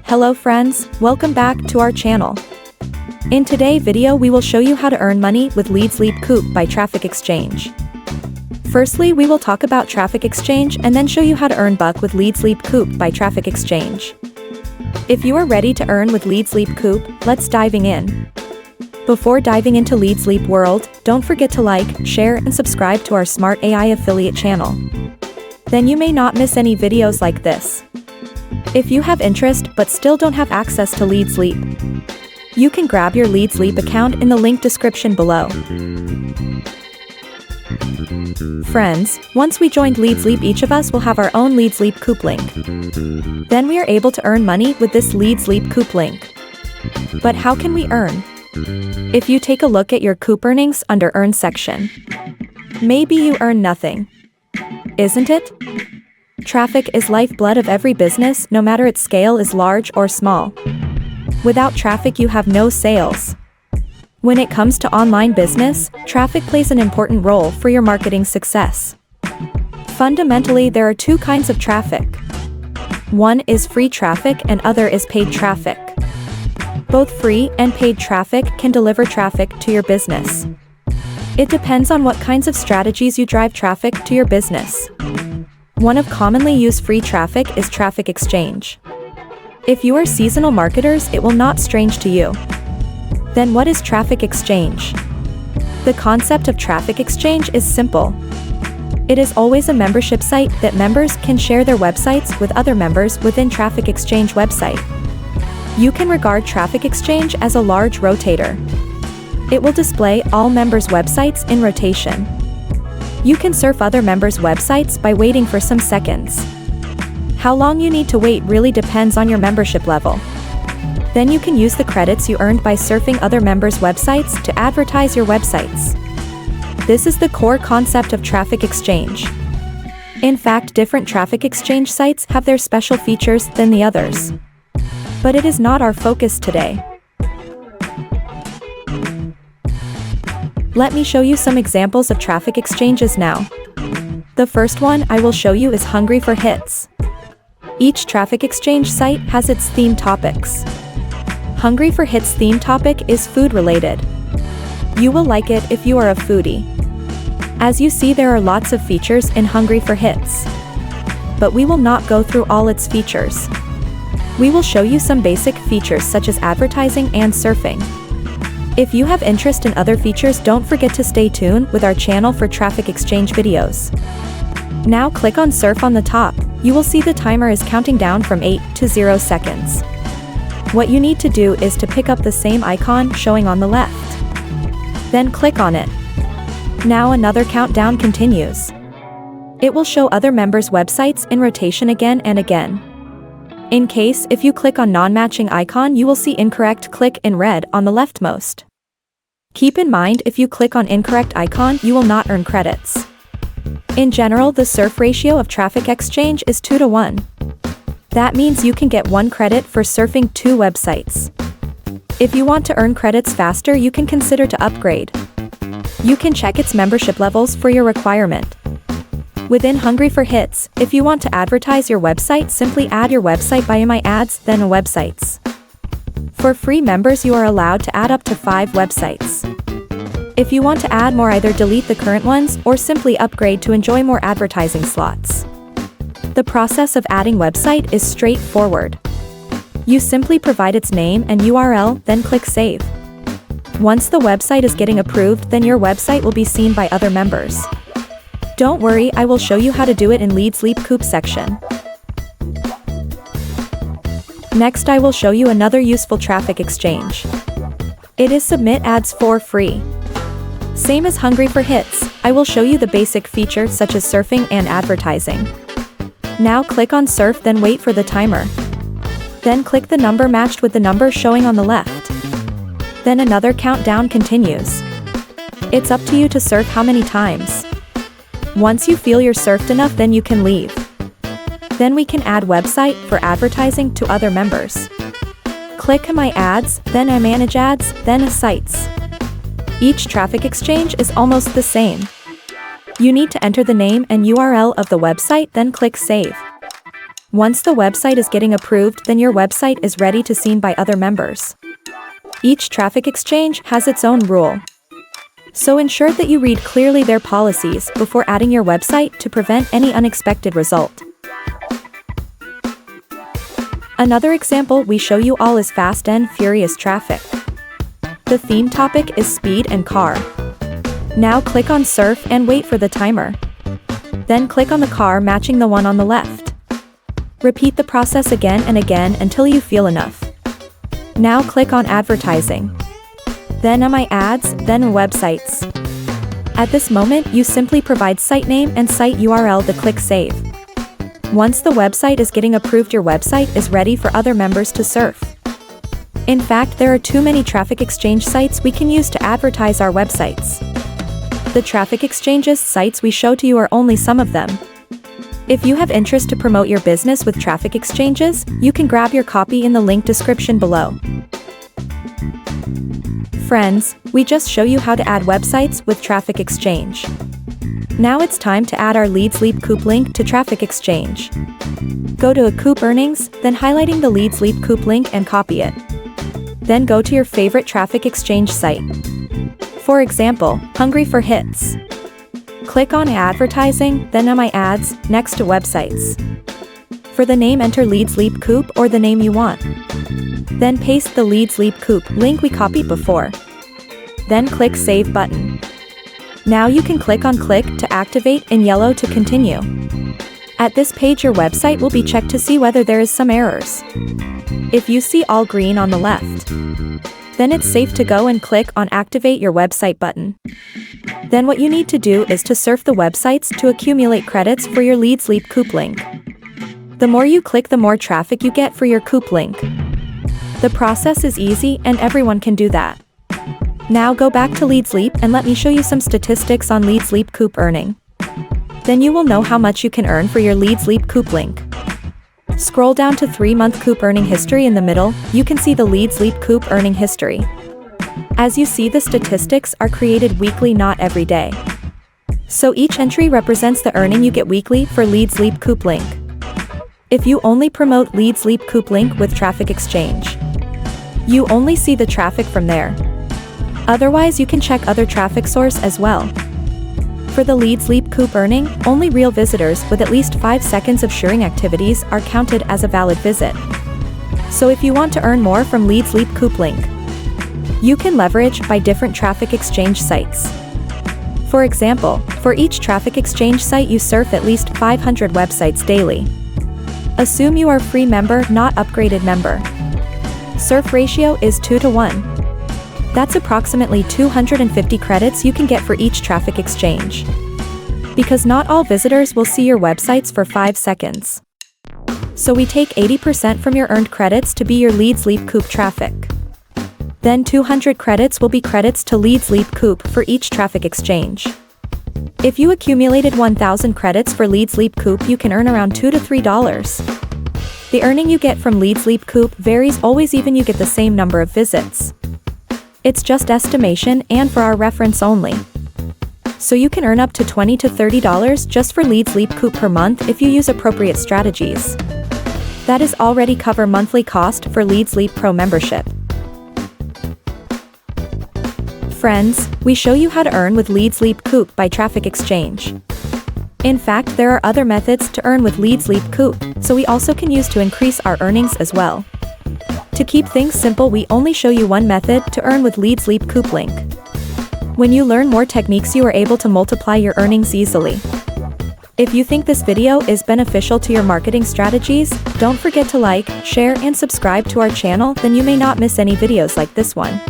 Hello friends, welcome back to our channel. In today's video we will show you how to earn money with Leads Leap Coop by Traffic Exchange. Firstly, we will talk about Traffic Exchange and then show you how to earn buck with Leads Leap Coop by Traffic Exchange. If you are ready to earn with Leads Leap Coop, let's diving in. Before diving into Leads Leap World, don't forget to like, share and subscribe to our Smart AI affiliate channel. Then you may not miss any videos like this. If you have interest but still don't have access to Leads Leap, you can grab your Leads Leap account in the link description below. Friends, once we joined Leads Leap, each of us will have our own Leads Leap Coop link. Then we are able to earn money with this Leads Leap Coop link. But how can we earn? If you take a look at your Coop earnings under Earn section, maybe you earn nothing. Isn't it? Traffic is lifeblood of every business, no matter its scale is large or small. Without traffic you have no sales. When it comes to online business, traffic plays an important role for your marketing success. Fundamentally, there are two kinds of traffic. One is free traffic and other is paid traffic. Both free and paid traffic can deliver traffic to your business. It depends on what kinds of strategies you drive traffic to your business. One of commonly used free traffic is Traffic Exchange. If you are seasonal marketers, it will not strange to you. Then what is Traffic Exchange? The concept of Traffic Exchange is simple. It is always a membership site that members can share their websites with other members within Traffic Exchange website. You can regard Traffic Exchange as a large rotator. It will display all members' websites in rotation. You can surf other members' websites by waiting for some seconds. How long you need to wait really depends on your membership level. Then you can use the credits you earned by surfing other members' websites to advertise your websites. This is the core concept of Traffic Exchange. In fact, different Traffic Exchange sites have their special features than the others. But it is not our focus today. Let me show you some examples of Traffic Exchanges now. The first one I will show you is Hungry for Hits. Each Traffic Exchange site has its theme topics. Hungry for Hits theme topic is food related. You will like it if you are a foodie. As you see, there are lots of features in Hungry for Hits. But we will not go through all its features. We will show you some basic features such as advertising and surfing. If you have interest in other features, don't forget to stay tuned with our channel for Traffic Exchange videos. Now click on Surf on the top. You will see the timer is counting down from 8 to 0 seconds. What you need to do is to pick up the same icon showing on the left. Then click on it. Now another countdown continues. It will show other members' websites in rotation again and again. In case if you click on non-matching icon, you will see incorrect click in red on the leftmost. Keep in mind, if you click on incorrect icon, you will not earn credits. In general, the surf ratio of Traffic Exchange is 2 to 1. That means you can get 1 credit for surfing 2 websites. If you want to earn credits faster, you can consider to upgrade. You can check its membership levels for your requirement. Within Hungry for Hits, if you want to advertise your website, simply add your website by My Ads, then Websites. For free members, you are allowed to add up to 5 websites. If you want to add more, either delete the current ones or simply upgrade to enjoy more advertising slots. The process of adding website is straightforward. You simply provide its name and URL, then click Save. Once the website is getting approved, then your website will be seen by other members. Don't worry, I will show you how to do it in Leads Leap Coop section. Next, I will show you another useful Traffic Exchange. It is Submit Ads for free. Same as Hungry for Hits, I will show you the basic features such as surfing and advertising. Now click on Surf, then wait for the timer. Then click the number matched with the number showing on the left. Then another countdown continues. It's up to you to surf how many times. Once you feel you're surfed enough, then you can leave. Then we can add website for advertising to other members. Click My Ads, then I Manage Ads, then Sites. Each Traffic Exchange is almost the same. You need to enter the name and URL of the website, then click Save. Once the website is getting approved, then your website is ready to seen by other members. Each traffic exchange has its own rule. So ensure that you read clearly their policies before adding your website to prevent any unexpected result. Another example we show you all is Fast and Furious traffic. The theme topic is speed and car. Now click on surf and wait for the timer. Then click on the car matching the one on the left. Repeat the process again and again until you feel enough. Now click on advertising. Then My Ads, then websites. At this moment, you simply provide site name and site URL, then click Save. Once the website is getting approved, your website is ready for other members to surf. In fact, there are too many traffic exchange sites we can use to advertise our websites. The traffic exchanges sites we show to you are only some of them. If you have interest to promote your business with traffic exchanges, you can grab your copy in the link description below. Friends, we just show you how to add websites with traffic exchange. Now it's time to add our Leads Leap Coop link to traffic exchange. Go to a Coop Earnings, then highlighting the Leads Leap Coop link and copy it. Then go to your favorite traffic exchange site. For example, Hungry for Hits. Click on Advertising, then My Ads, next to Websites. For the name, enter Leads Leap Coop or the name you want. Then paste the Leads Leap Coop link we copied before. Then click Save button. Now you can click on Click to activate in yellow to continue. At this page, your website will be checked to see whether there is some errors. If you see all green on the left, then it's safe to go and click on Activate your website button. Then what you need to do is to surf the websites to accumulate credits for your Leads Leap Coop link. The more you click, the more traffic you get for your Coop link. The process is easy and everyone can do that. Now go back to Leads Leap and let me show you some statistics on Leads Leap Coop earning. Then you will know how much you can earn for your Leads Leap Coop link. Scroll down to 3-month Coop earning history. In the middle, you can see the Leads Leap Coop earning history. As you see, the statistics are created weekly, not every day. So each entry represents the earning you get weekly for Leads Leap Coop link. If you only promote Leads Leap Coop link with traffic exchange, you only see the traffic from there. Otherwise, you can check other traffic source as well. For the Leads Leap Coop earning, only real visitors with at least 5 seconds of sharing activities are counted as a valid visit. So if you want to earn more from Leads Leap Coop link, you can leverage by different traffic exchange sites. For example, for each traffic exchange site you surf at least 500 websites daily. Assume you are free member, not upgraded member. Surf ratio is 2:1. That's approximately 250 credits you can get for each traffic exchange. Because not all visitors will see your websites for 5 seconds. So we take 80% from your earned credits to be your Leads Leap Coop traffic. Then 200 credits will be credits to Leads Leap Coop for each traffic exchange. If you accumulated 1,000 credits for Leads Leap Coop, you can earn around $2 to $3. The earning you get from Leads Leap Coop varies always, even you get the same number of visits. It's just estimation and for our reference only. So you can earn up to $20 to $30 just for Leads Leap Coop per month if you use appropriate strategies. That is already cover monthly cost for Leads Leap Pro membership. Friends, we show you how to earn with Leads Leap Coop by traffic exchange. In fact, there are other methods to earn with Leads Leap Coop, so we also can use to increase our earnings as well. To keep things simple, we only show you one method to earn with Leads Leap Coop link. When you learn more techniques, you are able to multiply your earnings easily. If you think this video is beneficial to your marketing strategies, don't forget to like, share, and subscribe to our channel, then you may not miss any videos like this one.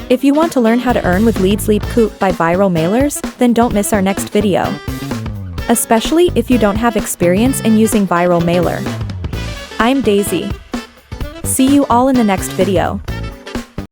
If you want to learn how to earn with Leads Leap Coop by viral mailers, then don't miss our next video. Especially if you don't have experience in using viral mailer. I'm Daisy. See you all in the next video.